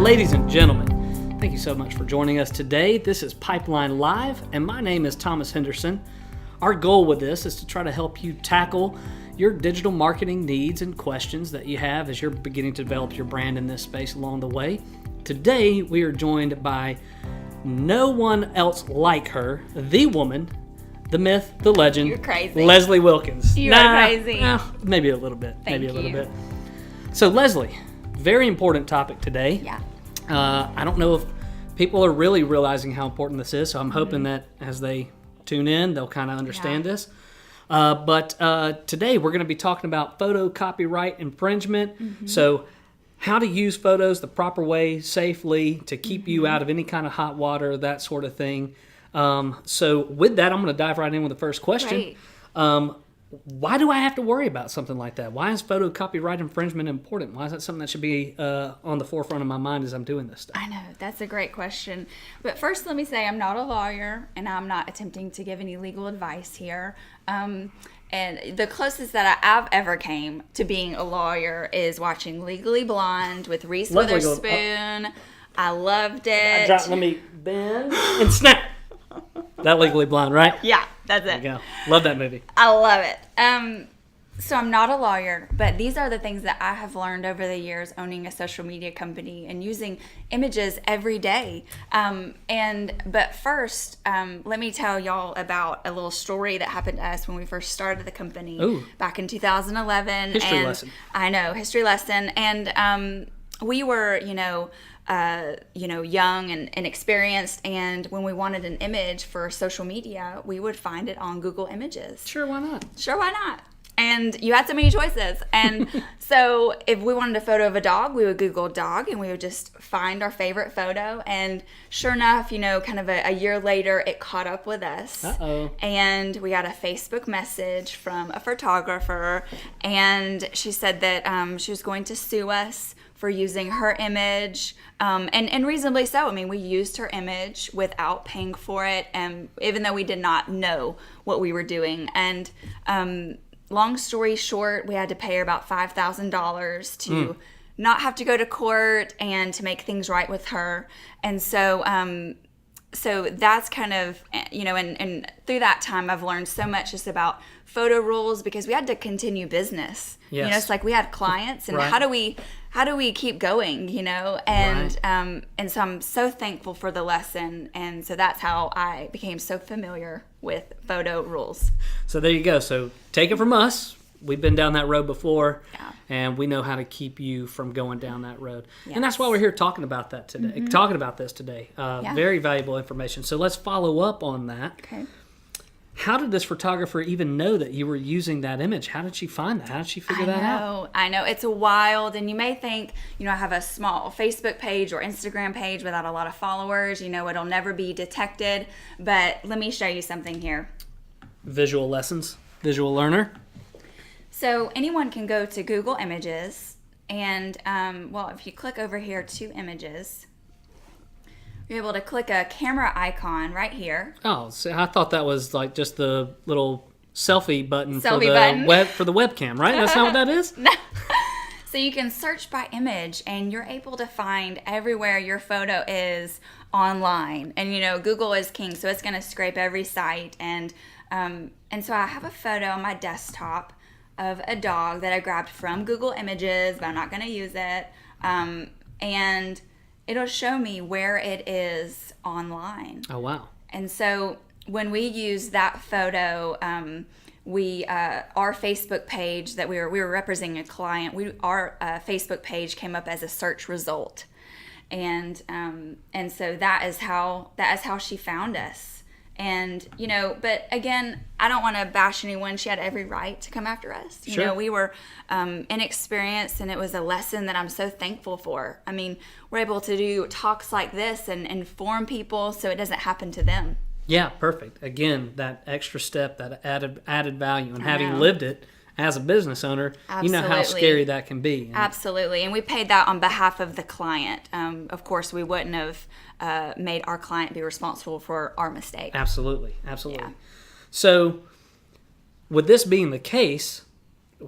Ladies and gentlemen, thank you so much for joining us today. This is Pipeline Live, and my name is Thomas Henderson. Our goal with this is to try to help you tackle your digital marketing needs and questions that you have as you're beginning to develop your brand in this space along the way. Today, we are joined by no one else like her, the woman, the myth, the legend. You're crazy. Leslie Wilkins. You are crazy. Maybe a little bit. Thank maybe a little you. bit. So, Leslie, very important topic today. Yeah. I don't know if people are really realizing how important this is, so I'm hoping that as they tune in, they'll kind of understand this. But today we're going to be talking about photo copyright infringement. So how to use photos the proper way, safely, to keep you out of any kind of hot water, that sort of thing. So with that, I'm going to dive right in with the first question. Great. Why do I have to worry about something like that? Why is photo copyright infringement important? Why is that something that should be on the forefront of my mind as I'm doing this stuff? I know, that's a great question. But first, let me say I'm not a lawyer, and I'm not attempting to give any legal advice here. And the closest that I've ever came to being a lawyer is watching Legally Blonde with Reese Witherspoon. I loved it. Let me bend and snap. That Legally Blonde, right? Yeah, that's it. There you go. Love that movie. I love it. So I'm not a lawyer, but these are the things that I have learned over the years owning a social media company and using images every day. But first, let me tell y'all about a little story that happened to us when we first started the company back in 2011. History lesson. I know, history lesson. And we were, young and inexperienced, and when we wanted an image for social media, we would find it on Google Images. Sure, why not? Sure, why not? And you had so many choices. And so if we wanted a photo of a dog, we would Google dog, and we would just find our favorite photo. And sure enough, kind of a year later, it caught up with us. Uh-oh. And we got a Facebook message from a photographer, and she said that she was going to sue us for using her image, and reasonably so. I mean, we used her image without paying for it, and even though we did not know what we were doing. And long story short, we had to pay her about $5,000 to not have to go to court and to make things right with her. And so that's kind of, and through that time, I've learned so much just about photo rules, because we had to continue business. Yes. It's like we had clients, and Right. how do we keep going, And Right. and so I'm so thankful for the lesson, and so that's how I became so familiar with photo rules. So there you go. So take it from us. We've been down that road before, Yeah. and we know how to keep you from going down that road. Yes. And that's why we're here talking about that today. Talking about this today. Very valuable information. So let's follow up on that. Okay. How did this photographer even know that you were using that image? How did she find that? How did she figure that out? I know. It's wild. And you may think, I have a small Facebook page or Instagram page without a lot of followers. It'll never be detected. But let me show you something here. Visual lessons. Visual learner. So anyone can go to Google Images. And, if you click over here to Images, you're able to click a camera icon right here. Oh, so I thought that was like just the little selfie button for the webcam, right? That's not what that is? No. So you can search by image, and you're able to find everywhere your photo is online. And Google is king, so it's going to scrape every site. And so I have a photo on my desktop of a dog that I grabbed from Google Images, but I'm not going to use it. And it'll show me where it is online. Oh, wow. And so when we use that photo, our Facebook page that we were representing a client, our Facebook page came up as a search result. And so that is how she found us. And, but again, I don't want to bash anyone. She had every right to come after us. Sure. We were inexperienced, and it was a lesson that I'm so thankful for. I mean, we're able to do talks like this and inform people so it doesn't happen to them. Yeah, perfect. Again, that extra step, that added value, and I having know. lived it as a business owner, you know how Absolutely. scary that can be. And Absolutely. And we paid that on behalf of the client. Of course, we wouldn't have made our client be responsible for our mistake. Absolutely. Yeah. So, with this being the case,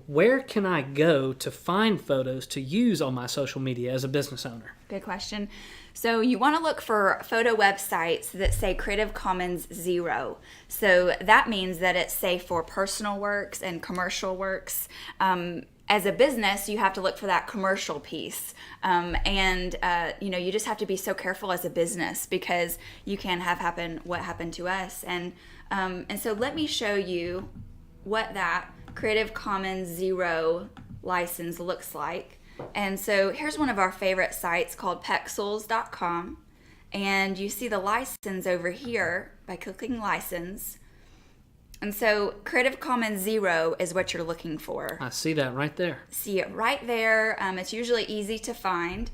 where can I go to find photos to use on my social media as a business owner? Good question. So you want to look for photo websites that say Creative Commons 0. So that means that it's safe for personal works and commercial works. As a business, you have to look for that commercial piece. You just have to be so careful as a business because you can have what happened to us. And so let me show you what that Creative Commons 0 license looks like. And so here's one of our favorite sites called pexels.com. And you see the license over here by clicking license. And so Creative Commons 0 is what you're looking for. I see that right there. See it right there. It's usually easy to find.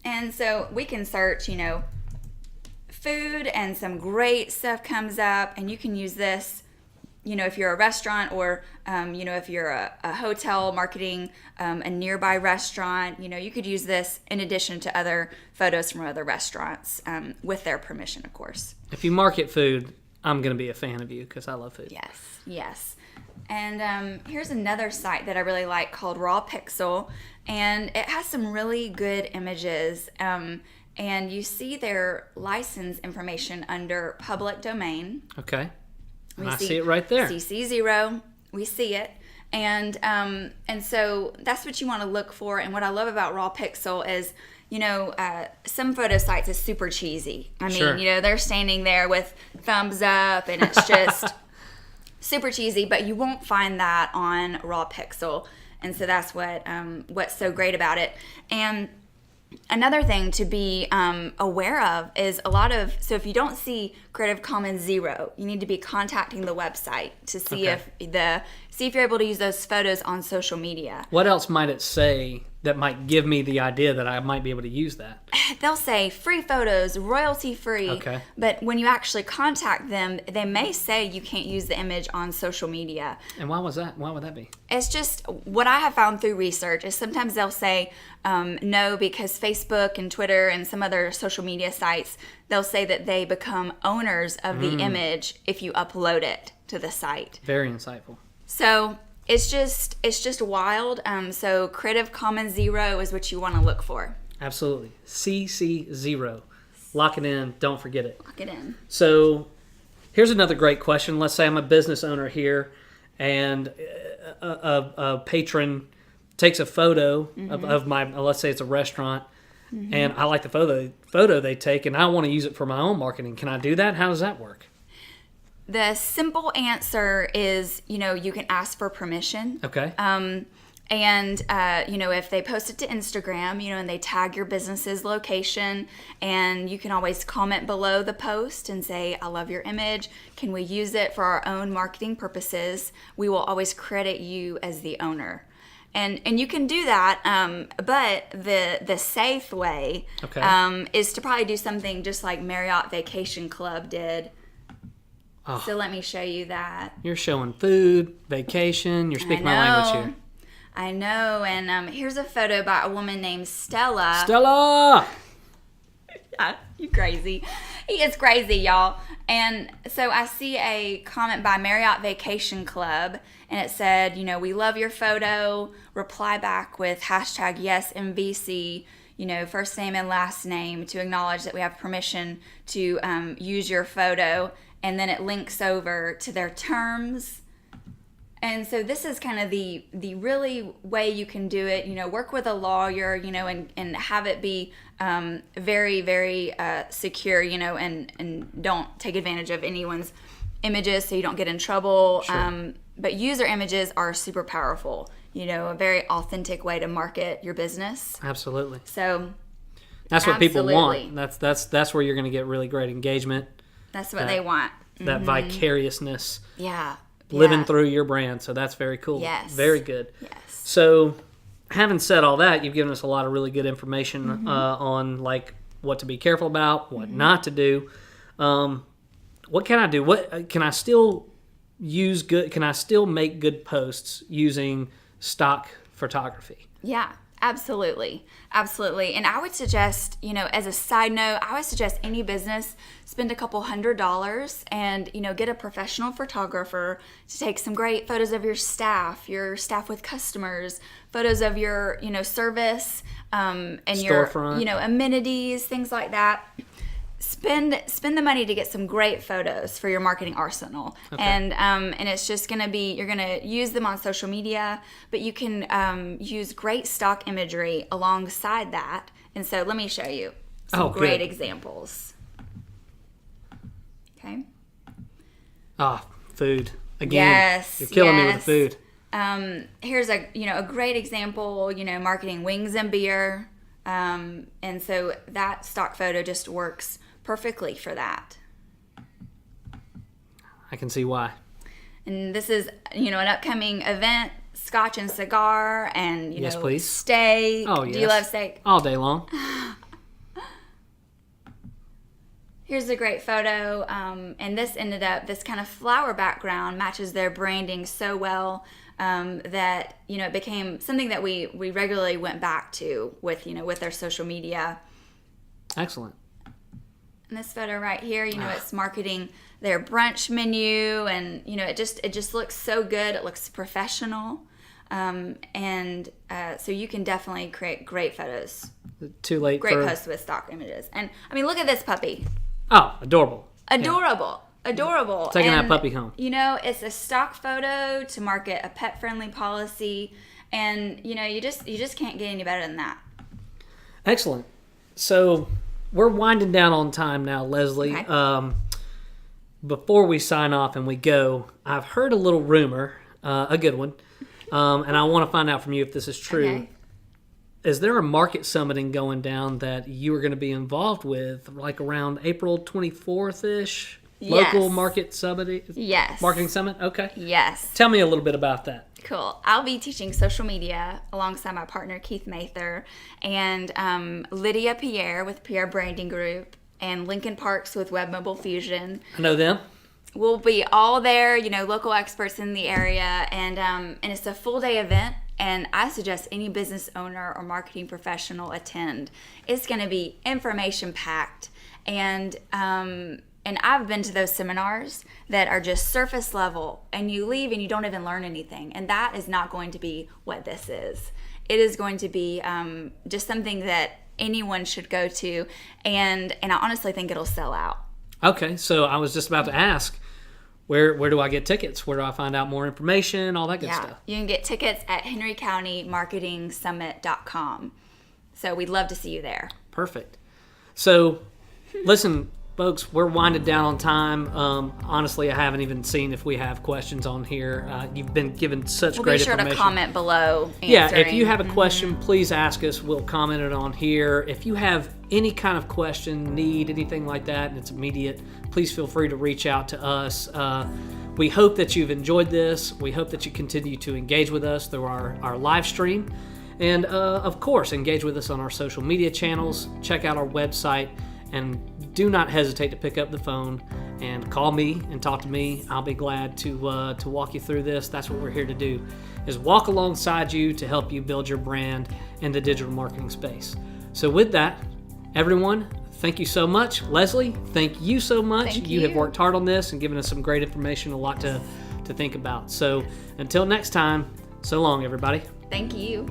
And so we can search, food, and some great stuff comes up. And you can use this, if you're a restaurant or, if you're a hotel marketing a nearby restaurant, you could use this in addition to other photos from other restaurants with their permission, of course. If you market food, I'm going to be a fan of you because I love food. Yes. And here's another site that I really like called Raw Pixel, and it has some really good images. And you see their license information under public domain. Okay. I see it right there. CC0. We see it. And so that's what you want to look for. And what I love about Raw Pixel is, some photo sites is super cheesy. I mean, Sure. They're standing there with thumbs up and it's just super cheesy, but you won't find that on Raw Pixel. And so that's what's so great about it. And another thing to be aware of is so if you don't see Creative Commons 0, you need to be contacting the website to see if you're able to use those photos on social media. What else might it say that might give me the idea that I might be able to use that? They'll say free photos, royalty free. Okay. But when you actually contact them, they may say you can't use the image on social media. And why was that? Why would that be? It's just what I have found through research is sometimes they'll say no because Facebook and Twitter and some other social media sites, they'll say that they become owners of the image if you upload it to the site. Very insightful. So it's just wild. So Creative Commons 0 is what you want to look for. Absolutely. CC0. Lock it in. Don't forget it. Lock it in. So here's another great question. Let's say I'm a business owner here and a patron takes a photo of my, let's say it's a restaurant, and I like the photo they take and I want to use it for my own marketing. Can I do that? How does that work? The simple answer is, you can ask for permission. Okay. If they post it to Instagram, and they tag your business's location, and you can always comment below the post and say, I love your image. Can we use it for our own marketing purposes? We will always credit you as the owner. And you can do that, but the safe way is to probably do something just like Marriott Vacation Club did. Oh. So let me show you that. You're showing food, vacation. You're speaking my language here. I know. And here's a photo by a woman named Stella. Stella! You crazy. He is crazy, y'all. And so I see a comment by Marriott Vacation Club, and it said, we love your photo. Reply back with hashtag YesMVC, first name and last name to acknowledge that we have permission to use your photo. And then it links over to their terms. And so this is kind of the really way you can do it. Work with a lawyer, and have it be very, very secure, and don't take advantage of anyone's images so you don't get in trouble. Sure. But user images are super powerful, a very authentic way to market your business. Absolutely. So that's what people want. That's where you're going to get really great engagement. That's what they want. That vicariousness. Yeah. Living through your brand. So that's very cool. Yes. Very good. Yes. So having said all that, you've given us a lot of really good information on like what to be careful about, what not to do. What can I do? What can I still use good? Can I still make good posts using stock photography? Yeah, Absolutely. Absolutely. And I would suggest, as a side note, I would suggest any business spend a couple $100 and, get a professional photographer to take some great photos of your staff with customers, photos of your, service, and storefront, your, amenities, things like that. Spend the money to get some great photos for your marketing arsenal. Okay. And it's just going to be, you're going to use them on social media, but you can use great stock imagery alongside that. And so let me show you some great examples. Okay. Food. Again, yes, you're killing me with the food. Here's a great example, marketing wings and beer. And so that stock photo just works perfectly for that. I can see why. And this is, an upcoming event, Scotch and cigar, and, yes, please. Steak. Oh, yes. Do you love steak? All day long. Here's a great photo. And this kind of flower background matches their branding so well. That it became something that we regularly went back to with their social media. Excellent. And this photo right here, it's marketing their brunch menu, and it just looks so good. It looks professional, and so you can definitely create great photos. Too late. Great posts with stock images, and I mean, look at this puppy. Oh, adorable. Adorable. Yeah. Adorable. Taking that puppy home. It's a stock photo to market a pet-friendly policy, and you just can't get any better than that. Excellent. So we're winding down on time now, Leslie. Okay. Before we sign off and we go, I've heard a little rumor, a good one, and I want to find out from you if this is true. Okay. Is there a market summiting going down that you are going to be involved with, like around April 24th-ish? Yes. Local market summit? Yes. Marketing summit? Okay. Yes. Tell me a little bit about that. Cool. I'll be teaching social media alongside my partner Keith Mather and Lydia Pierre with Pierre Branding Group and Lincoln Parks with Web Mobile Fusion. I know them. We'll be all there, local experts in the area, and it's a full day event. And I suggest any business owner or marketing professional attend. It's going to be information packed, and I've been to those seminars that are just surface level, and you leave and you don't even learn anything. And that is not going to be what this is. It is going to be just something that anyone should go to, and I honestly think it'll sell out. Okay, so I was just about to ask, where do I get tickets? Where do I find out more information? All that good stuff. You can get tickets at henrycountymarketingsummit.com. So we'd love to see you there. Perfect. So, listen, folks, we're winding down on time. Honestly, I haven't even seen if we have questions on here. You've been given such great information. We'll be sure to comment below answering. Yeah, if you have a question, please ask us. We'll comment it on here. If you have any kind of question, need, anything like that, and it's immediate, please feel free to reach out to us. We hope that you've enjoyed this. We hope that you continue to engage with us through our live stream. And, of course, engage with us on our social media channels. Check out our website. And do not hesitate to pick up the phone and call me and talk to me. I'll be glad to walk you through this. That's what we're here to do, is walk alongside you to help you build your brand in the digital marketing space. So with that, everyone, thank you so much. Leslie, thank you so much. Thank you have worked hard on this and given us some great information, a lot to think about. So until next time, so long, everybody. Thank you.